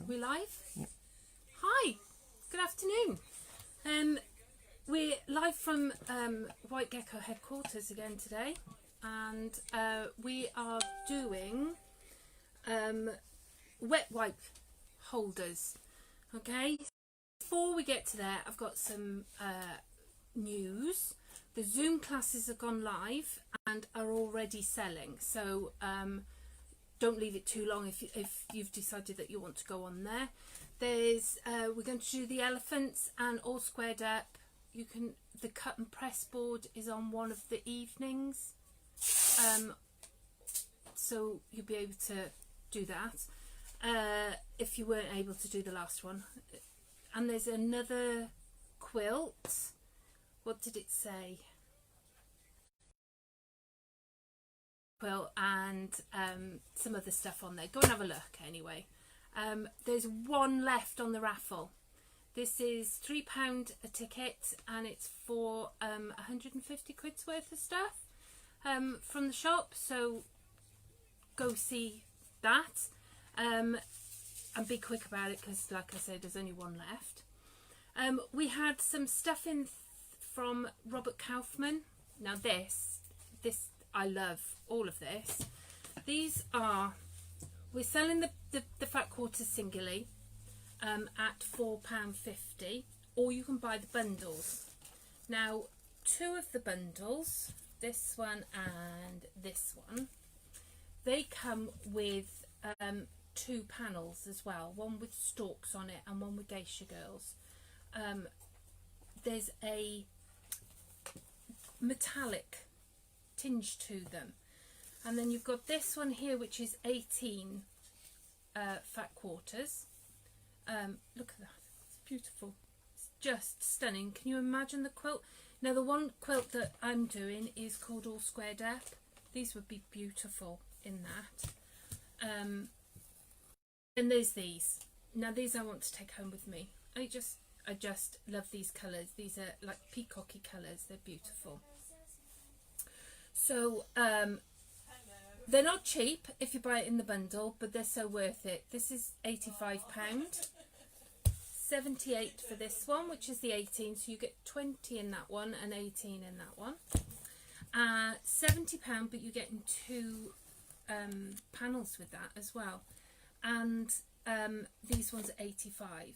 We live? Yep. Hi, good afternoon. We're live from White Gecko headquarters again today, and we are doing wet wipe holders. Okay, before we get to there, I've got some news. The Zoom classes have gone live and are already selling, so don't leave it too long if you've decided that you want to go on there. There's we're going to do the elephants and all squared up. You can, the cut and press board is on one of the evenings, so you'll be able to do that if you weren't able to do the last one. And there's another quilt. What did it say? Quilt and some other stuff on there. Go and have a look anyway. There's one left on the raffle. This is £3 a ticket, and it's for 150 quid's worth of stuff from the shop, so go see that and be quick about it, because like I said, there's only one left. We had some stuff in from Robert Kaufman. Now this I love all of this. These are, we're selling the fat quarters singly at £4.50, or you can buy the bundles. Now, two of the bundles, this one and this one, they come with two panels as well, one with storks on it and one with geisha girls. There's a metallic tinge to them, and then you've got this one here, which is 18 fat quarters. Look at that, it's beautiful, it's just stunning. Can you imagine the quilt? Now the one quilt that I'm doing is called All Squared Up. These would be beautiful in that. And there's these. Now these I want to take home with me. I just love these colours. These are like peacocky colours, they're beautiful. So they're not cheap if you buy it in the bundle, but they're so worth it. This is £85, 78 for this one, which is the 18, so you get 20 in that one and 18 in that one. £70, but you're getting two panels with that as well. And these ones are £85.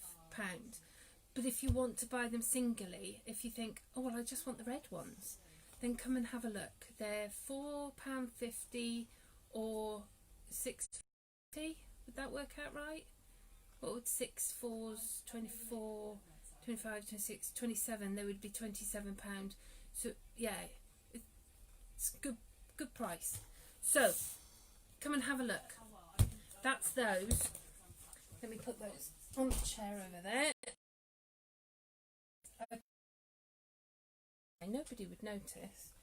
But if you want to buy them singly, if you think, oh well, I just want the red ones, then come and have a look. They're £4.50 or £6.50. Would that work out right? What would 6 4s, 24, 25, 26, 27? They would be £27. So yeah, it's good price. So come and have a look. That's those. Let me put those on the chair over there. Nobody would notice.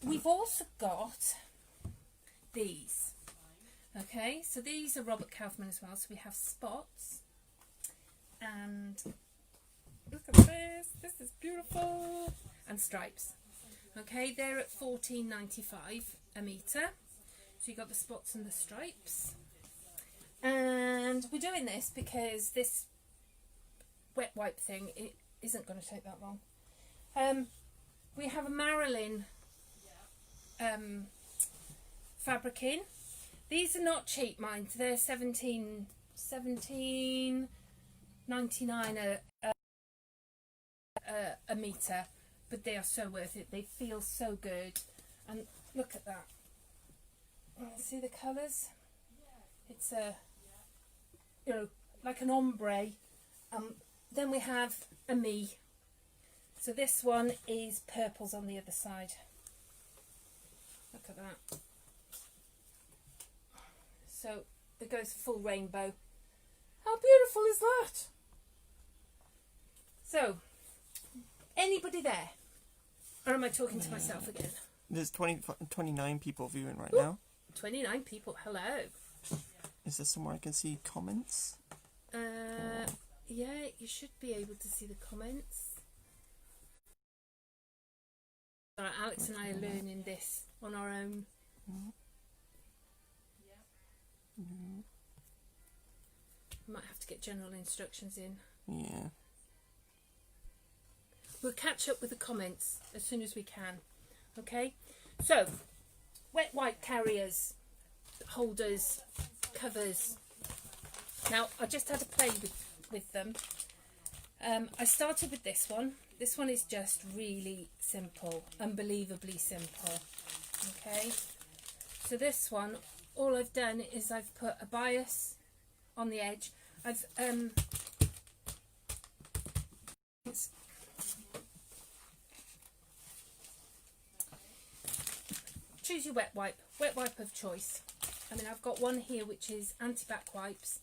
We've also got these. Okay, so these are Robert Kaufman as well. So we have spots, and look at this. This is beautiful. And stripes. Okay, they're at £14.95 a metre. So you got the spots and the stripes. And we're doing this because this wet wipe thing, it isn't going to take that long. We have a Marilyn fabric in. These are not cheap, mind. They're £17.99 a metre, but they are so worth it. They feel so good, and look at that. See the colours? It's a, you know, like an ombre. Then we have a me. So this one is purples on the other side. Look at that. So it goes full rainbow. How beautiful is that? So, anybody there? Or am I talking to myself again? There's 29 people viewing right now. 29 people, hello. Is there somewhere I can see comments? Yeah, you should be able to see the comments. Alright, Alex and I are learning this on our own. Might have to get general instructions in. Yeah. We'll catch up with the comments as soon as we can. Okay, so wet wipe carriers, holders, covers. Now I just had to play with them. I started with this one. This one is just really simple, unbelievably simple. Okay, so this one, all I've done is I've put a bias on the edge. I've choose your wet wipe of choice. I mean, I've got one here which is anti-back wipes,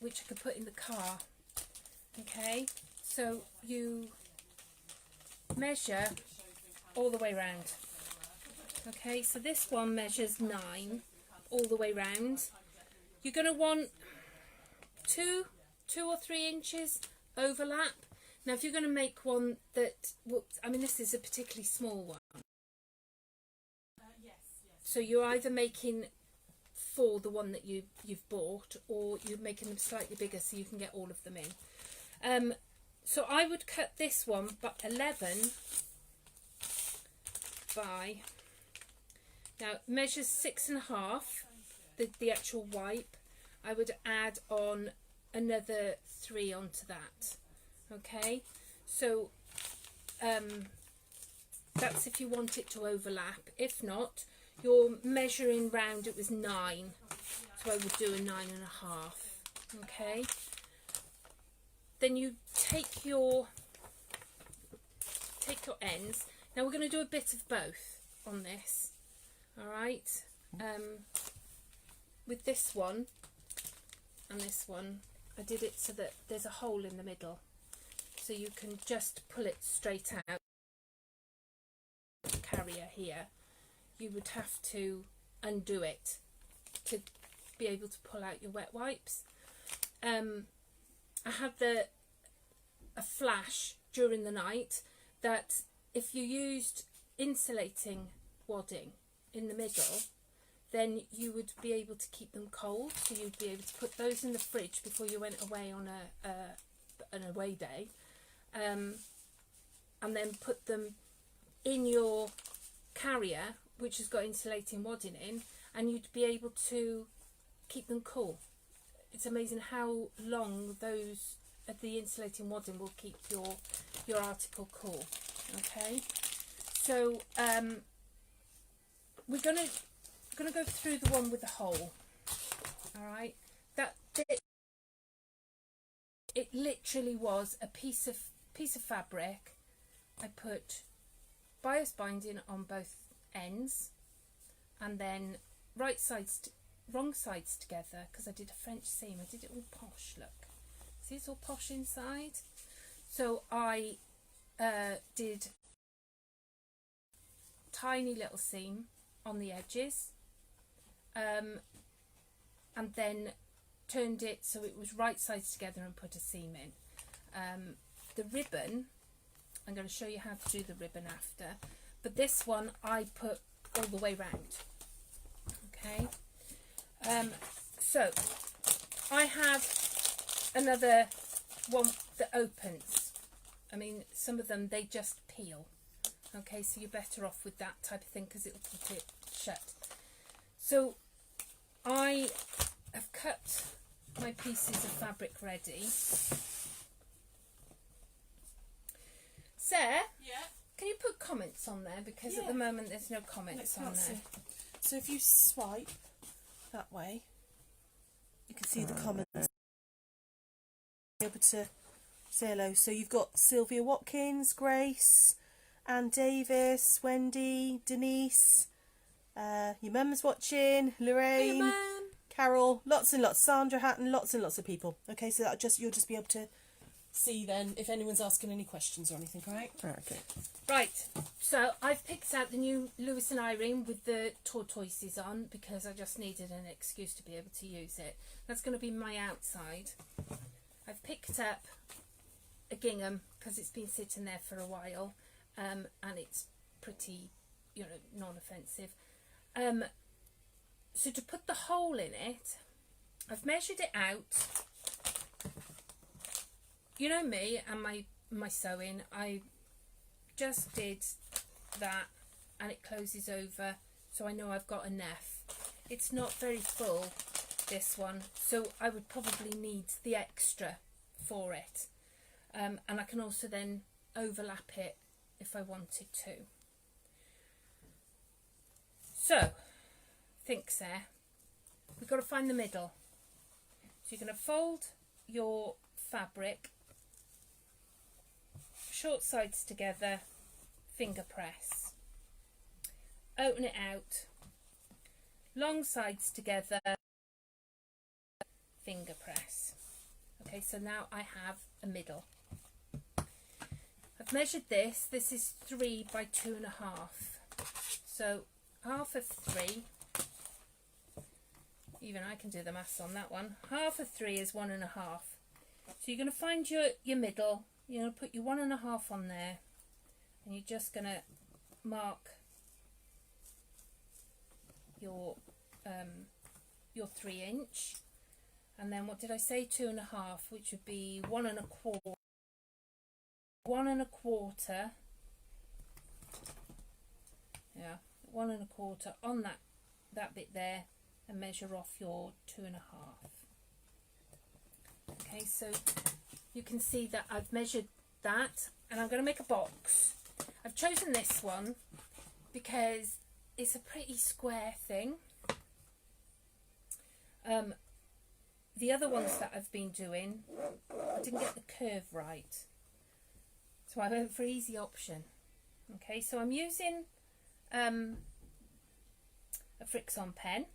which I could put in the car. Okay, so you measure all the way round. Okay, so this one measures 9 all the way round. You're going to want 2 or 3 inches overlap. Now if you're going to make one that, well, I mean, this is a particularly small one, so you're either making for the one that you've bought, or you're making them slightly bigger so you can get all of them in. So I would cut this one but 11 by, now it measures 6.5, the actual wipe. I would add on another 3 onto that. Okay, so that's if you want it to overlap. If not, you're measuring round, it was 9, so I would do a 9.5. Okay, then you take your ends. Now we're going to do a bit of both on this. All right, with this one and this one, I did it so that there's a hole in the middle, so you can just pull it straight out. Carrier here, you would have to undo it to be able to pull out your wet wipes. I had a flash during the night that if you used insulating wadding in the middle, then you would be able to keep them cold, so you'd be able to put those in the fridge before you went away on an away day, and then put them in your carrier which has got insulating wadding in, and you'd be able to keep them cool. It's amazing how long those the insulating wadding will keep your article cool. Okay, so we're gonna go through the one with the hole. All right, that it literally was a piece of fabric. I put bias binding on both ends, and then wrong sides together, because I did a French seam. I did it all posh. Look, see, it's all posh inside. So I did tiny little seam on the edges, and then turned it so it was right sides together and put a seam in. The ribbon, I'm going to show you how to do the ribbon after, but this one I put all the way round. Okay, so I have another one that opens. I mean, some of them, they just peel. Okay, so you're better off with that type of thing because it'll keep it shut. So I have cut my pieces of fabric ready. Sarah? Yeah? Can you put comments on there? Because at the moment there's no comments on there. So if you swipe that way, you can see the comments. Be able to say hello. So you've got Sylvia Watkins, Grace, Anne Davis, Wendy, Denise, your mum's watching, Lorraine, Hey, Carol, lots and lots, Sandra Hatton, lots and lots of people. Okay, so that you'll just be able to see then if anyone's asking any questions or anything, right? Okay. Right, so I've picked out the new Lewis and Irene with the tortoises on because I just needed an excuse to be able to use it. That's going to be my outside. I've picked up a gingham because it's been sitting there for a while, and it's pretty, non-offensive. So to put the hole in it, I've measured it out you know me and my sewing, I just did that and it closes over, so I know I've got enough. It's not very full, this one, so I would probably need the extra for it, and I can also then overlap it if I wanted to. So thinks there, we've got to find the middle. So you're going to fold your fabric short sides together, finger press, open it out, long sides together, finger press. Okay, so now I have a middle. I've measured this. This is 3 by 2.5. So half of 3, even I can do the maths on that one. Half of 3 is 1.5. So you're going to find your middle. You're going to put your 1.5 on there, and you're just going to mark your 3-inch, and then what did I say, 2.5, which would be 1.25, 1.25, yeah, 1.25 on that bit there, and measure off your 2.5. Okay, so you can see that I've measured that, and I'm going to make a box. I've chosen this one because it's a pretty square thing. The other ones that I've been doing, I didn't get the curve right, so I went for easy option. Okay, so I'm using a Fix-On pen,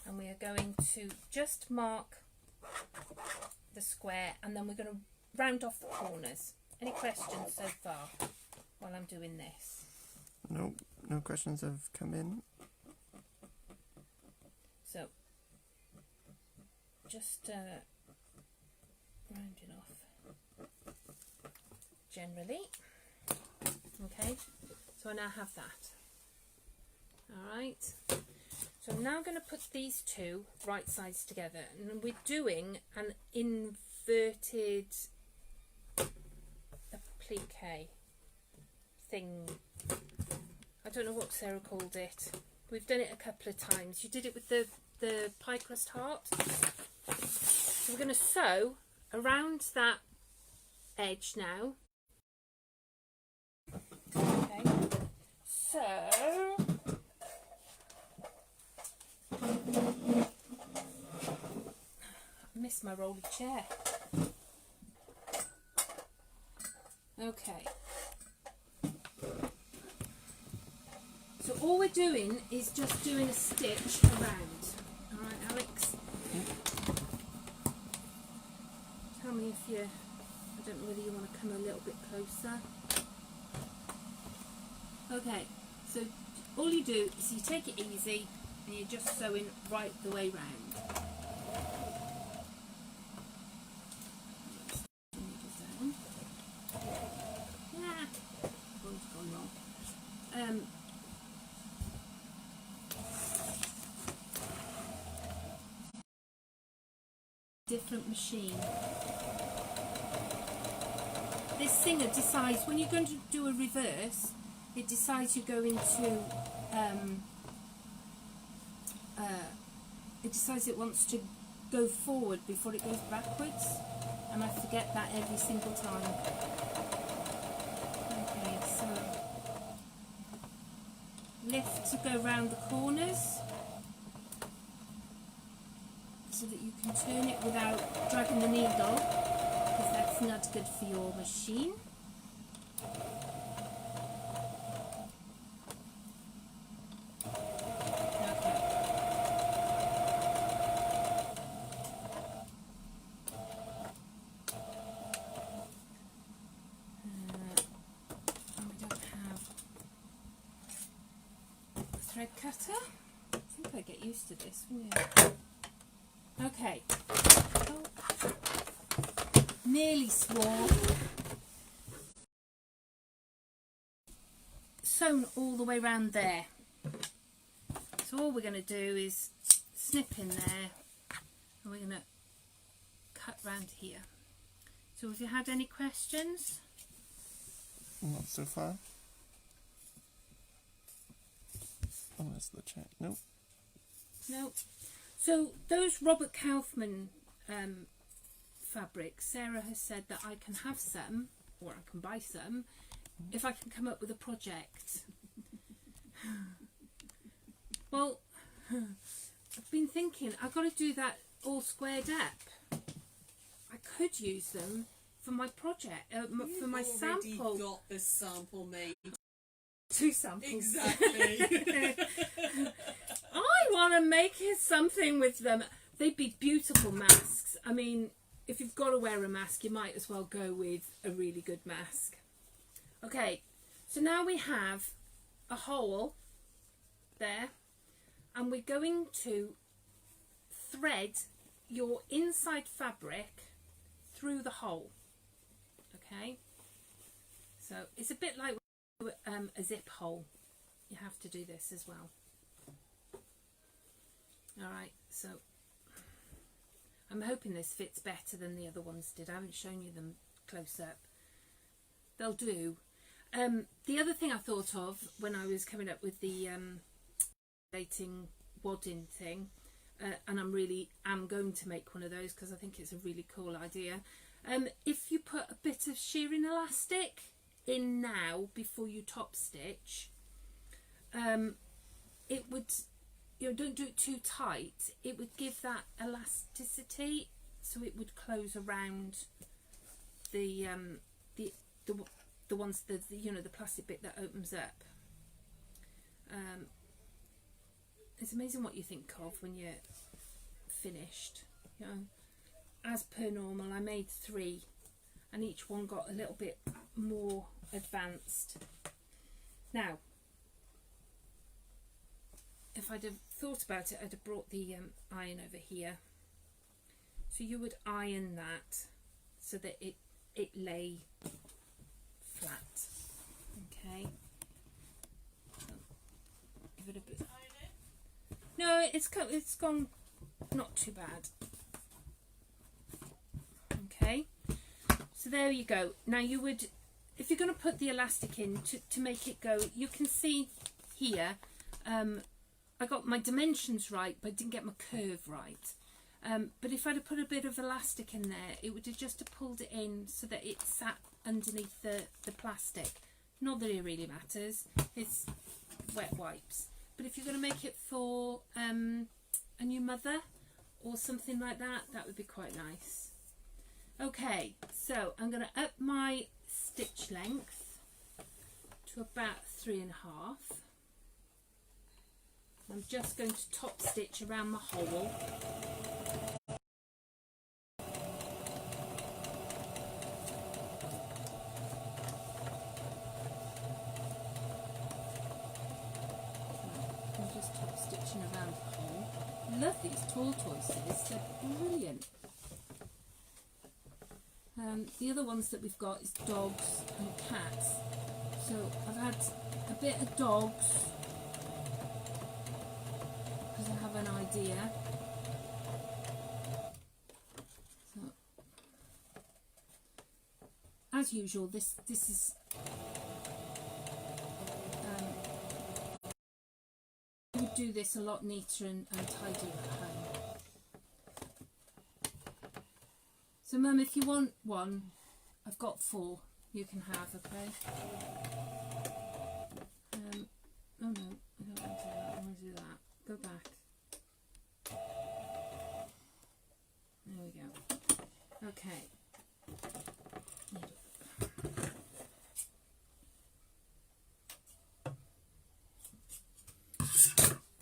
and we are going to just mark the square, and then we're going to round off the corners. Any questions so far while I'm doing this? No questions have come in. So just rounding off generally. Okay, so I now have that. Alright, so I'm now going to put these two right sides together, and we're doing an inverted applique thing. I don't know what Sarah called it. We've done it a couple of times. You did it with the pie crust heart. So we're going to sew around that edge now. Okay. So I missed my rolly chair. Okay. So all we're doing is just doing a stitch around. Alright, Alex? Tell me if you, I don't know whether you want to come a little bit closer. Okay, so all you do is you take it easy and you're just sewing right the way round. Yeah, one's gone wrong. Different machine. This Singer decides when you're going to do a reverse, it decides you're going to it decides it wants to go forward before it goes backwards, and I forget that every single time. Okay, so lift to go round the corners so that you can turn it without dragging the needle, because that's not good for your machine. Thread cutter. I think I get used to this, wouldn't you? Okay. Oh. Nearly swore. Sewn all the way around there. So all we're going to do is snip in there, and we're going to cut round here. So have you had any questions? Not so far. Unless the chat. Nope. No. So those Robert Kaufman fabrics, Sarah has said that I can have some, or I can buy some, if I can come up with a project. Well, I've been thinking I've got to do that all squared up. I could use them for my project, for my sample. You've already got a sample made. 2 samples. Exactly. I want to make something with them. They'd be beautiful masks. I mean, if you've got to wear a mask, you might as well go with a really good mask. Okay, so now we have a hole there, and we're going to thread your inside fabric through the hole. Okay, so it's a bit like a zip hole. You have to do this as well. Alright, so I'm hoping this fits better than the other ones did. I haven't shown you them close up. They'll do. The other thing I thought of when I was coming up with the dating wadding thing, and I'm going to make one of those because I think it's a really cool idea. If you put a bit of shearing elastic in now before you top stitch, it would, don't do it too tight. It would give that elasticity, so it would close around the ones, the plastic bit that opens up. It's amazing what you think of when you're finished. As per normal, I made 3, and each one got a little bit more advanced. Now, if I'd have thought about it, I'd have brought the iron over here. So you would iron that so that it lay flat. Okay. So give it a bit. No, it's gone not too bad. Okay. So there you go. Now you would, if you're going to put the elastic in to make it go, you can see here, I got my dimensions right, but I didn't get my curve right. But if I'd have put a bit of elastic in there, it would have just have pulled it in so that it sat underneath the plastic. Not that it really matters, it's wet wipes. But if you're going to make it for a new mother or something like that, that would be quite nice. Okay, so I'm going to up my stitch length to about 3.5. I'm just going to top stitch around the hole. I'm just top stitching around the hole. I love these tortoises, they're brilliant. The other ones that we've got is dogs and cats. So I've had a bit of dogs because I have an idea. So, as usual, this is you would do this a lot neater and tidier at home. So Mum, if you want one, I've got 4 you can have, okay? Oh no, I don't want to do that, I want to do that. Go back. There we go. Okay.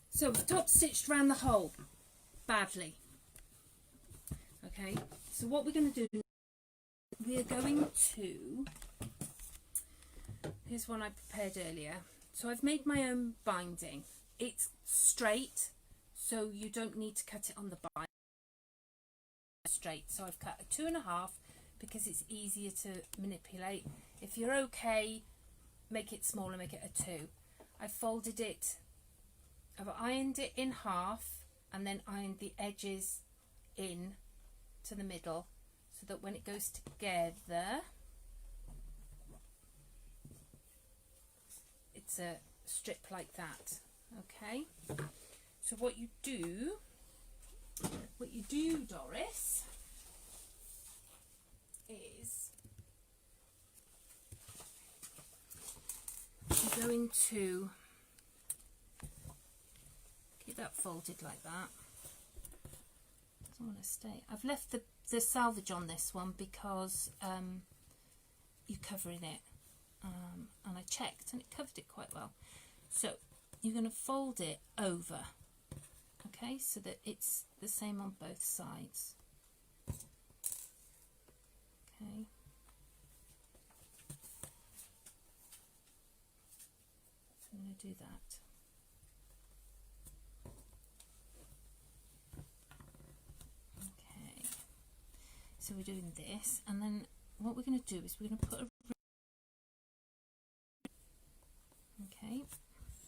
So we've top stitched around the hole badly. Okay, so what we're going to do, we are going to, here's one I prepared earlier. So I've made my own binding. It's straight, so you don't need to cut it on the bind. Straight, so I've cut a 2.5 because it's easier to manipulate. If you're okay, make it smaller, make it a 2. I folded it, I've ironed it in half and then ironed the edges in to the middle so that when it goes together, it's a strip like that. Okay, so what you do, Doris, is you're going to keep that folded like that. Doesn't want to stay. I've left the salvage on this one because you're covering it, and I checked and it covered it quite well. So you're going to fold it over, okay, so that it's the same on both sides. Okay. So I'm going to do that. Okay. So we're doing this, and then what we're going to do is we're going to put a okay,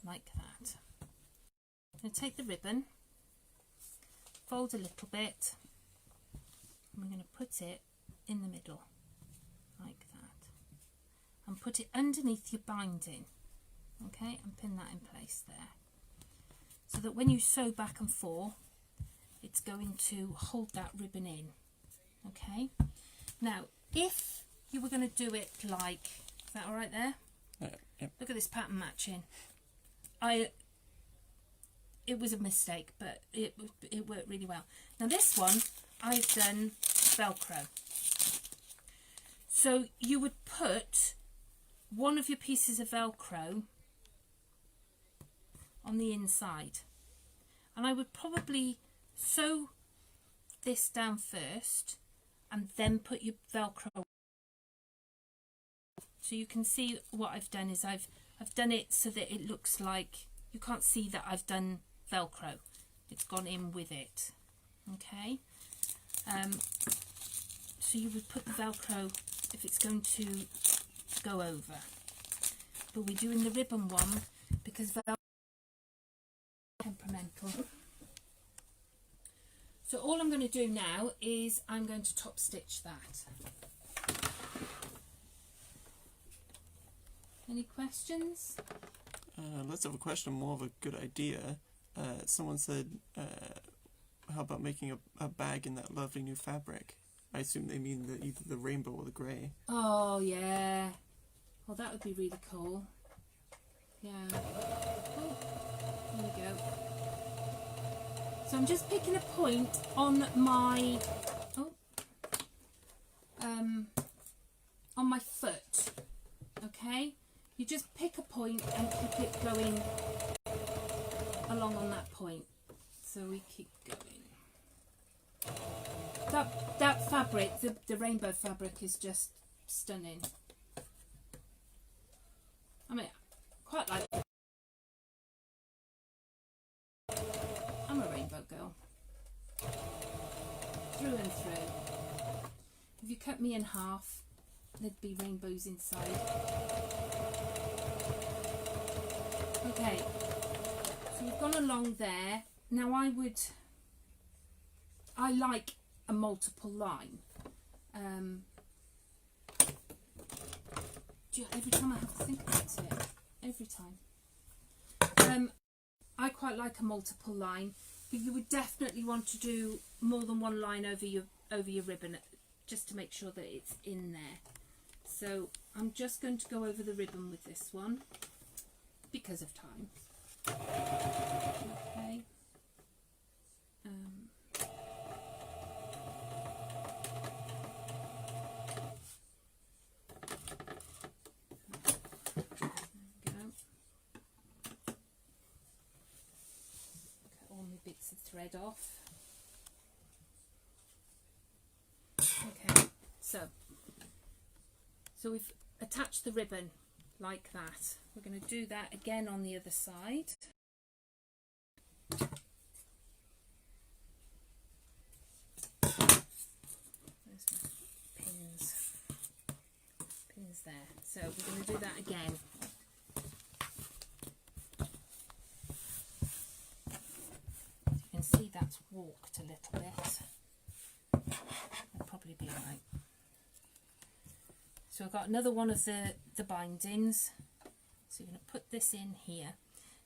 like that. I'm going to take the ribbon, fold a little bit, and we're going to put it in the middle like that, and put it underneath your binding, okay, and pin that in place there, so that when you sew back and forth, it's going to hold that ribbon in. Okay, now if you were going to do it like, is that all right there? Yep. Look at this pattern matching. It was a mistake, but it worked really well. Now this one, I've done Velcro. So you would put one of your pieces of Velcro on the inside, and I would probably sew this down first and then put your Velcro. So you can see what I've done is I've done it so that it looks like you can't see that I've done Velcro. It's gone in with it. Okay. So you would put the Velcro if it's going to go over. But we're doing the ribbon one because Velcro is temperamental. So all I'm going to do now is I'm going to top stitch that. Any questions? Let's have a question, more of a good idea. Someone said, how about making a bag in that lovely new fabric? I assume they mean either the rainbow or the grey. Oh, yeah. Well, that would be really cool. Yeah. Oh, there you go. So I'm just picking a point on my, on my foot. Okay? You just pick a point and keep it going along on that point. So we keep going. That fabric, the rainbow fabric, is just stunning. I mean, quite like it. I'm a rainbow girl. Through and through. If you cut me in half, there'd be rainbows inside. Okay, so we've gone along there. Now I like a multiple line. Every time I have to think about it, every time. I quite like a multiple line, but you would definitely want to do more than one line over your ribbon, just to make sure that it's in there. So I'm just going to go over the ribbon with this one because of time. Okay. Bits of thread off. Okay, so we've attached the ribbon like that. We're going to do that again on the other side. There's my pins there. So we're going to do that again. See, that's walked a little bit. That'll probably be alright. So I've got another one of the bindings. So you're going to put this in here.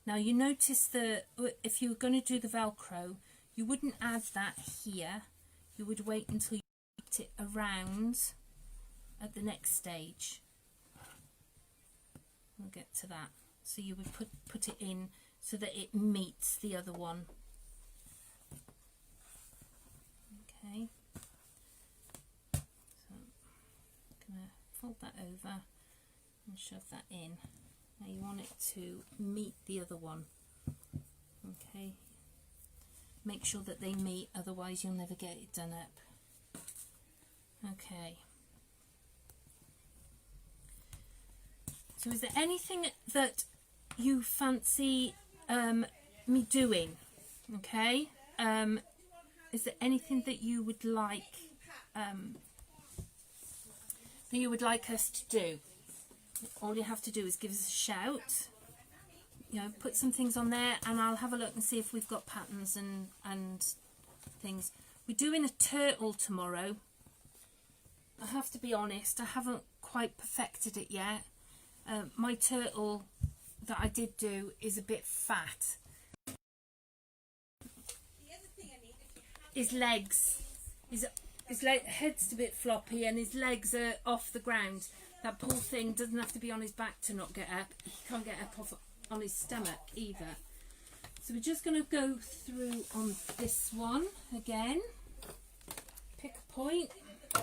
Now you notice that if you were going to do the Velcro, you wouldn't add that here. You would wait until you put it around at the next stage. We'll get to that. So you would put it in so that it meets the other one. Okay. So I'm going to fold that over and shove that in. Now you want it to meet the other one. Okay. Make sure that they meet, otherwise you'll never get it done up. Okay. So is there anything that you fancy me doing? Okay. Is there anything that you would like us to do? All you have to do is give us a shout. You know, put some things on there, and I'll have a look and see if we've got patterns and things. We're doing a turtle tomorrow. I have to be honest, I haven't quite perfected it yet. My turtle that I did do is a bit fat. His legs, his head's a bit floppy, and his legs are off the ground. That poor thing doesn't have to be on his back to not get up. He can't get up off on his stomach either. So we're just going to go through on this one again. Pick a point. Okay,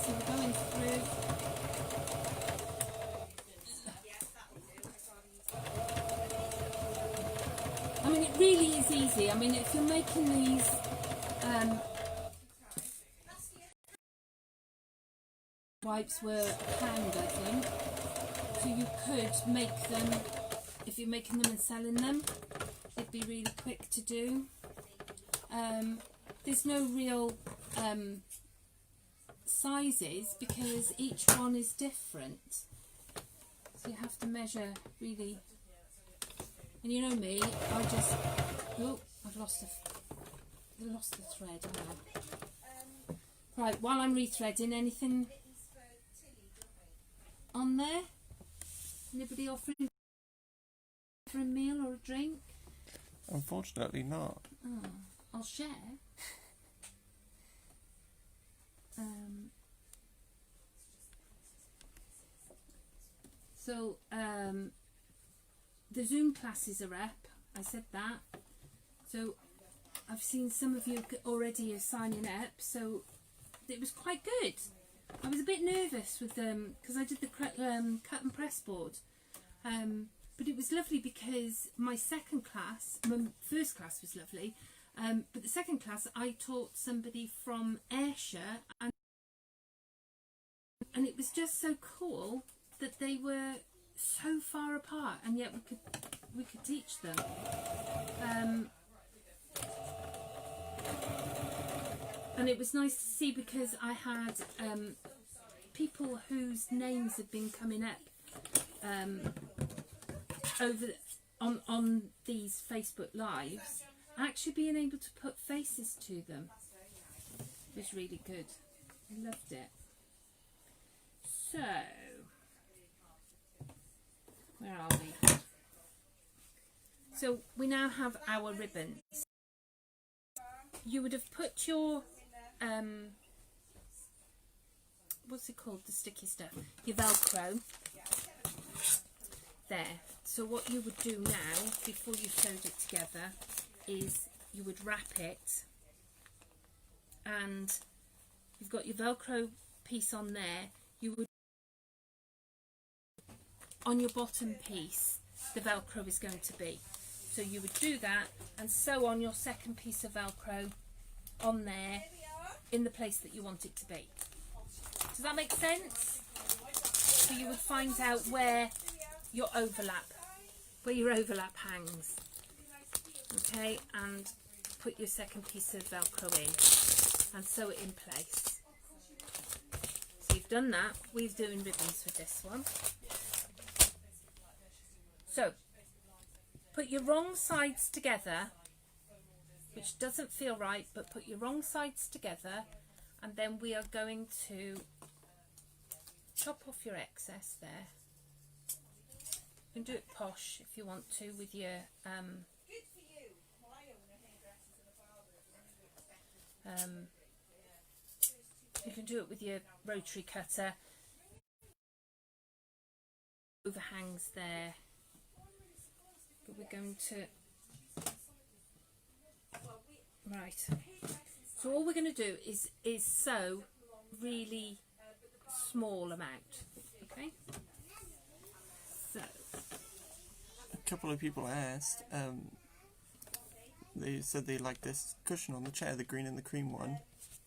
so we're going through. I mean, it really is easy. I mean, if you're making these wipes were £1, I think, so you could make them, if you're making them and selling them, it'd be really quick to do. There's no real sizes because each one is different, so you have to measure really. And you know me, I just, oh, I've lost the thread. Right, while I'm rethreading, anything on there? Anybody offering for a meal or a drink? Unfortunately not. Oh, I'll share. So the Zoom classes are up. I said that. So I've seen some of you already are signing up. So it was quite good. I was a bit nervous with them because I did the cut and press board. But it was lovely because my first class was lovely. But the second class I taught somebody from Ayrshire, and it was just so cool that they were so far apart, and yet we could teach them. And it was nice to see because I had people whose names had been coming up on these Facebook Lives, actually being able to put faces to them was really good. I loved it. So, where are we? So we now have our ribbons. You would have put your what's it called, the sticky stuff, your Velcro there. So what you would do now, before you sewed it together, is you would wrap it, and you've got your Velcro piece on there. You would, on your bottom piece, the Velcro is going to be. So you would do that and sew on your second piece of Velcro on there in the place that you want it to be. Does that make sense? So you would find out where your overlap hangs. Okay, and put your second piece of Velcro in and sew it in place. So you've done that. We're doing ribbons for this one. So put your wrong sides together which doesn't feel right, but put your wrong sides together, and then we are going to chop off your excess there. You can do it posh if you want to with your you can do it with your rotary cutter. Overhangs there. But we're going to right. So all we're going to do is sew really small amount. Okay. So A couple of people asked. They said they like this cushion on the chair, the green and the cream one,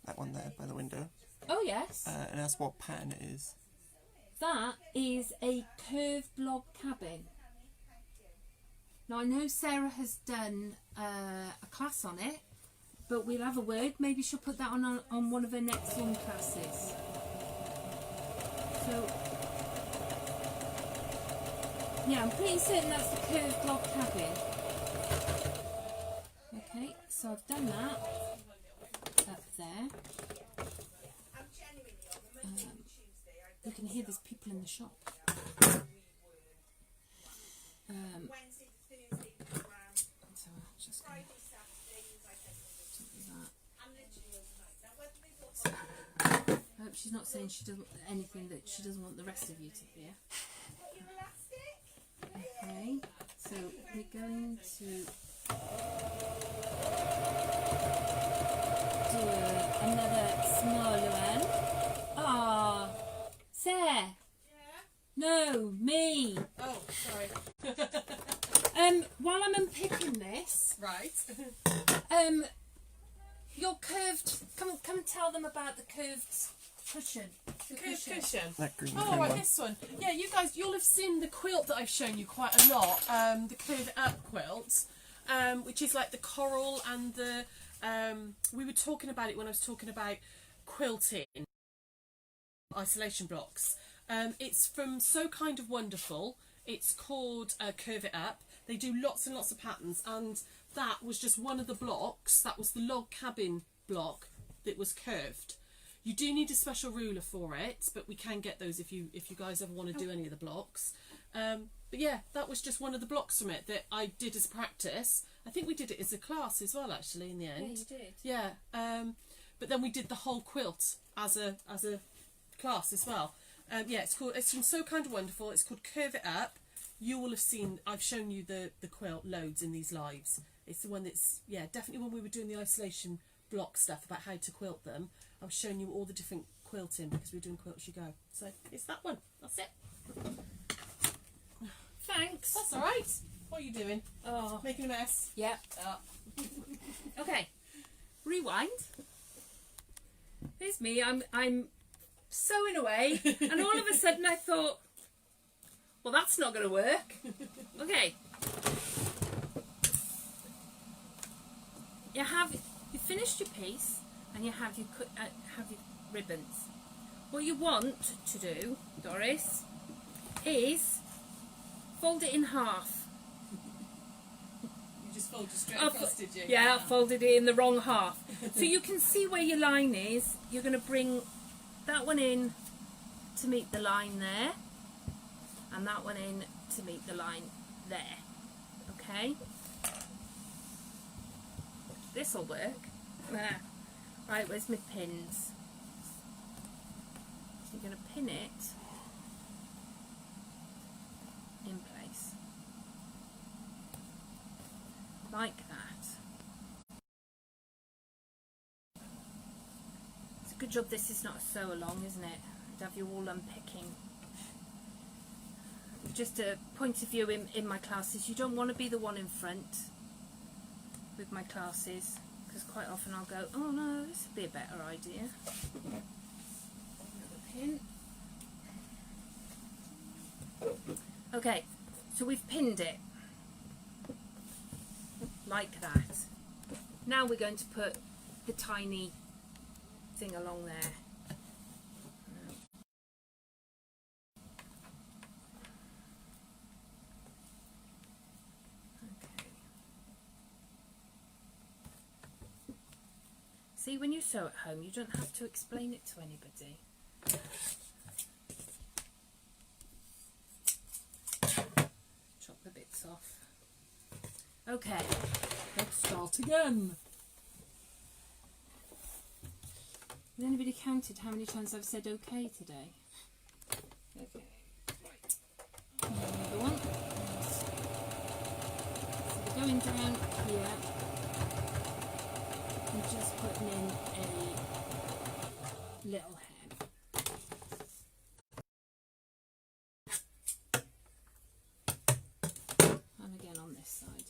that one there by the window. oh yes, And asked what pattern it is. that is a curved log cabin. Now I know Sarah has done a class on it, but we'll have a word. Maybe she'll put that on one of her next Zoom classes. So yeah, I'm pretty certain that's the curved log cabin. Okay, so I've done that up there. You can hear there's people in the shop. So I'm just going to do that. I hope she's not saying she doesn't anything that she doesn't want the rest of you to hear. Okay, so we're going to do another smaller one. Ah, Sarah. No, me. Oh, sorry. While I'm unpicking this, Right. your curved. Come and tell them about the curved cushion. The curved cushion. That green Oh, cream right, one. this one. Yeah, you guys, you'll have seen the quilt that I've shown you quite a lot. The curved up quilt, which is like the coral and the. We were talking about it when I was talking about quilting isolation blocks. It's from So Kind of Wonderful. It's called Curve It Up. They do lots and lots of patterns, and that was just one of the blocks. That was the log cabin block that was curved. You do need a special ruler for it, but we can get those if you guys ever want to do any of the blocks. But yeah, that was just one of the blocks from it that I did as practice. I think we did it as a class as well, actually, in the end. Yeah, you did. Yeah. But then we did the whole quilt as a class as well. Yeah, it's from So Kind of Wonderful. It's called Curve It Up. You will have seen, I've shown you the quilt loads in these lives. It's the one that's, yeah, definitely when we were doing the isolation block stuff about how to quilt them, I was showing you all the different quilting because we're doing Quilt As You Go. So it's that one. That's it. Thanks. That's all right. What are you doing? Oh, Making a mess? yeah. Okay. Rewind. Here's me. I'm sewing away, and all of a sudden I thought, well, that's not going to work. Okay. You finished your piece, and you have your ribbons. What you want to do, Doris, is fold it in half. You just folded straight I've across, did you? Yeah, I folded it in the wrong half. So you can see where your line is. You're going to bring that one in to meet the line there, and that one in to meet the line there. Okay? This'll work. Right, where's my pins? So you're going to pin it in place. Like that. It's a good job this is not a sew along, isn't it? To have you all unpicking. Just a point of view in my classes, you don't want to be the one in front with my classes, because quite often I'll go, oh no, this would be a better idea. Another pin. Okay, so we've pinned it like that. Now we're going to put the tiny thing along there. Okay. See, when you sew at home, you don't have to explain it to anybody. Chop the bits off. Okay, let's start again. Has anybody counted how many times I've said okay today? Okay, right. Another one. So we're going down here and just putting in a little hem. And again on this side.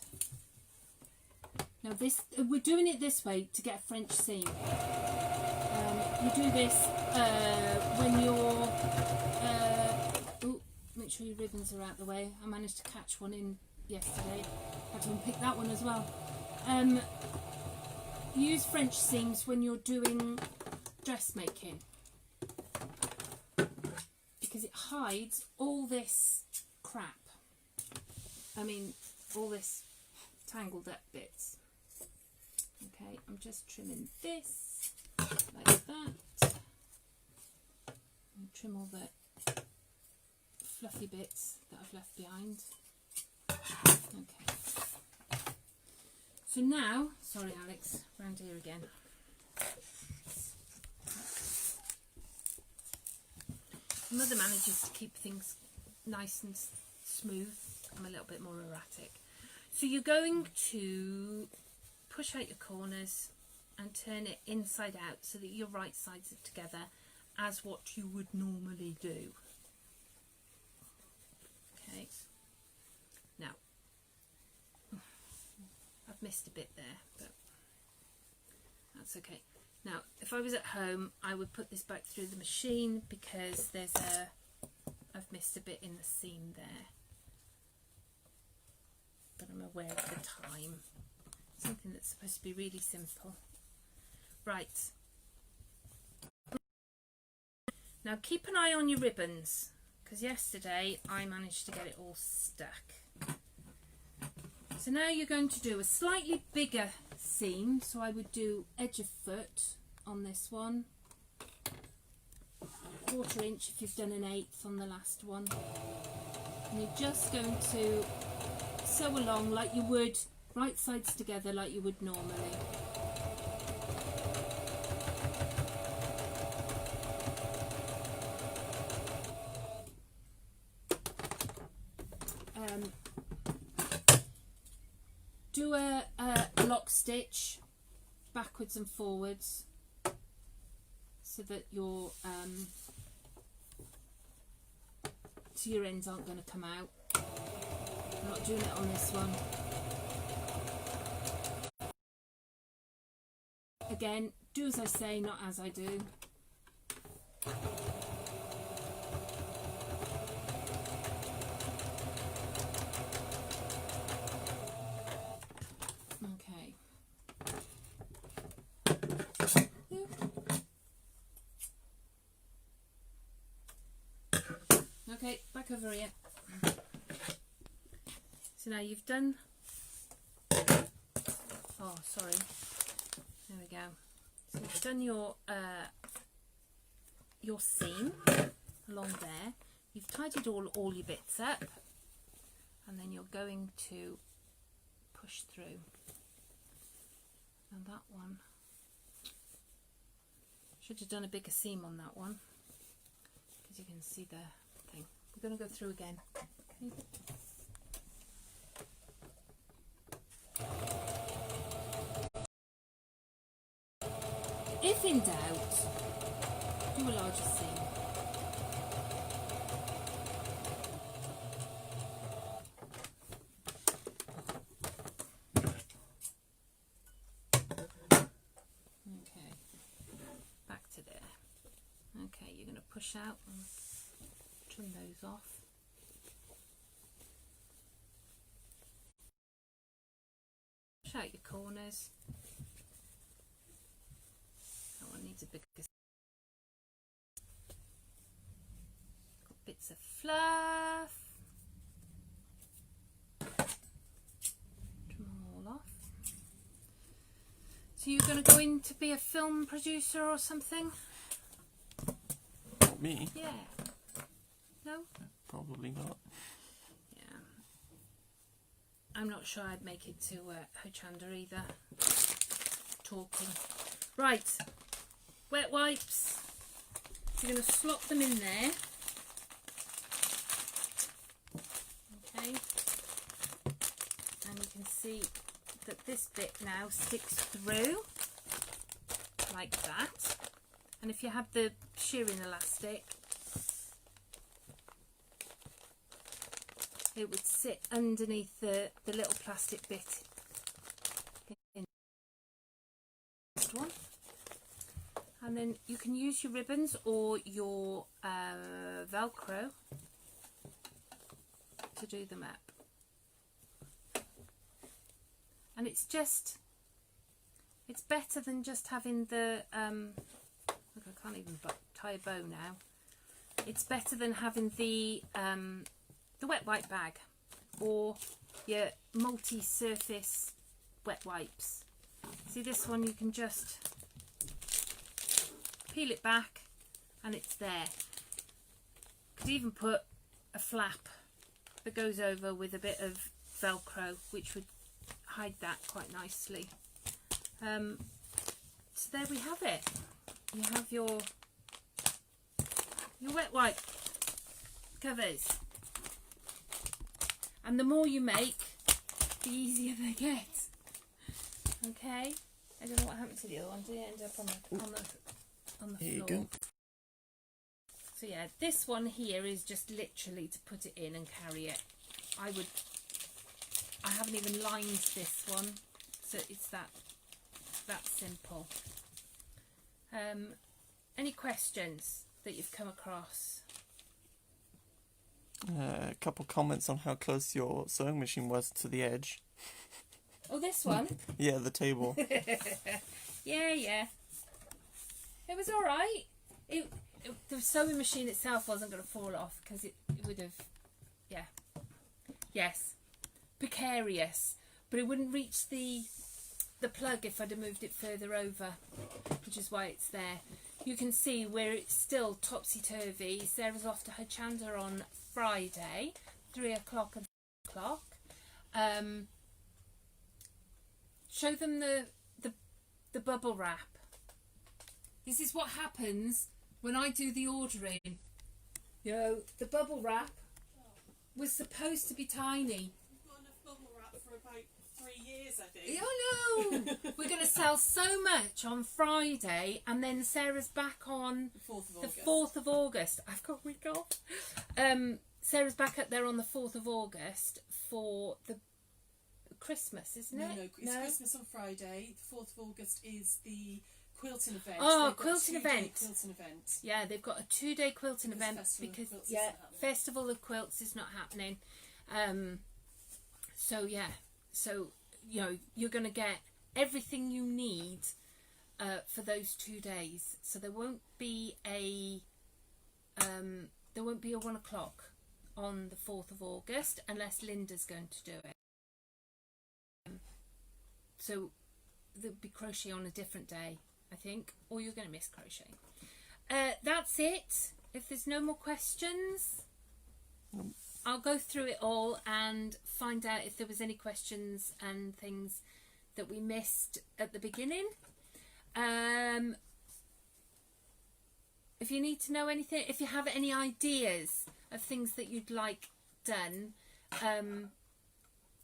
Now this, we're doing it this way to get a French seam. You do this when you're, make sure your ribbons are out the way. I managed to catch one in yesterday. Had to unpick that one as well. Use French seams when you're doing dressmaking, because it hides all this crap. I mean, all this tangled up bits. Okay, I'm just trimming this like that. And trim all the fluffy bits that I've left behind. Okay. So now, sorry Alex, round here again. Mother manages to keep things nice and smooth. I'm a little bit more erratic. So you're going to push out your corners and turn it inside out so that your right sides are together as what you would normally do. Okay. Now, I've missed a bit there, but that's okay. Now, if I was at home, I would put this back through the machine because I've missed a bit in the seam there. But I'm aware of the time. Something that's supposed to be really simple. Right. Now keep an eye on your ribbons, because yesterday I managed to get it all stuck. So now you're going to do a slightly bigger seam. So I would do edge of foot on this one. 1/4 inch if you've done an 1/8 on the last one. And you're just going to sew along like you would, right sides together like you would normally. Do a lock stitch backwards and forwards so that your ends aren't going to come out. I'm not doing it on this one. Again, do as I say, not as I do. Okay. Okay, back over here. So now you've done, oh sorry, there we go. So you've done your seam along there. You've tidied all your bits up, and then you're going to push through. And that one, should have done a bigger seam on that one, because you can see the thing. We're going to go through again. Okay. If in doubt, do a larger seam. Okay, back to there. Okay, you're going to push out and trim those off. Push out your corners. That one needs a bigger. Got bits of fluff. Trim them all off. So you're going to go in to be a film producer or something? Me? Yeah. No? Probably not. Yeah. I'm not sure I'd make it to Hochanda either. Talking. Right. Wet wipes. So you're going to slot them in there. Okay. And you can see that this bit now sticks through like that. And if you have the shearing elastic, it would sit underneath the little plastic bit in this one. And then you can use your ribbons or your velcro to do them up. And it's better than just having the look, I can't even tie a bow now. It's better than having the wet wipe bag or your multi-surface wet wipes. See, this one you can just peel it back and it's there. Could even put a flap that goes over with a bit of velcro, which would hide that quite nicely. So there we have it. You have your wet wipe covers, and the more you make, the easier they get. Okay, I don't know what happened to the other one. Did it end up on the floor? Here you go. So yeah, this one here is just literally to put it in and carry it. I haven't even lined this one, so it's that simple. Any questions that you've come across? A couple comments on how close your sewing machine was to the edge. Oh, this one? Yeah, the table. Yeah. It was all right. The sewing machine itself wasn't going to fall off because it would have, yeah. Yes. Precarious. But it wouldn't reach the plug if I'd have moved it further over, which is why it's there. You can see where it's still topsy-turvy. Sarah's off to Hochanda on Friday, 3 o'clock and 4 o'clock. Show them the bubble wrap. This is what happens when I do the ordering. You know, the bubble wrap was supposed to be tiny. We've got enough bubble wrap for about 3 years, I think. Oh no! We're going to sell so much on Friday, and then Sarah's back on The 4th of August. I've got a week off. Sarah's back up there on the 4th of August for the Christmas, isn't it? No, it's Christmas on Friday. The 4th of August is the quilting event. Oh, quilting event. Quilting event. Yeah, they've got a 2-day quilting event because Festival of Quilts is not happening. So you know, you're going to get everything you need for those 2 days. So there won't be a 1 o'clock on the 4th of August unless Linda's going to do it. So there'll be crochet on a different day, I think, or you're going to miss crochet. That's it. If there's no more questions, I'll go through it all and find out if there was any questions and things that we missed at the beginning. If you need to know anything, if you have any ideas of things that you'd like done,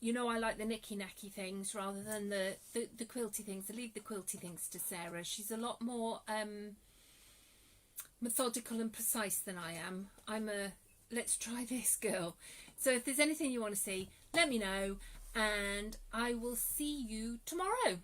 you know, I like the knicky-knacky things rather than the quilty things. I leave the quilty things to Sarah. She's a lot more methodical and precise than I am. I'm a let's try this girl. So if there's anything you want to see, let me know, and I will see you tomorrow.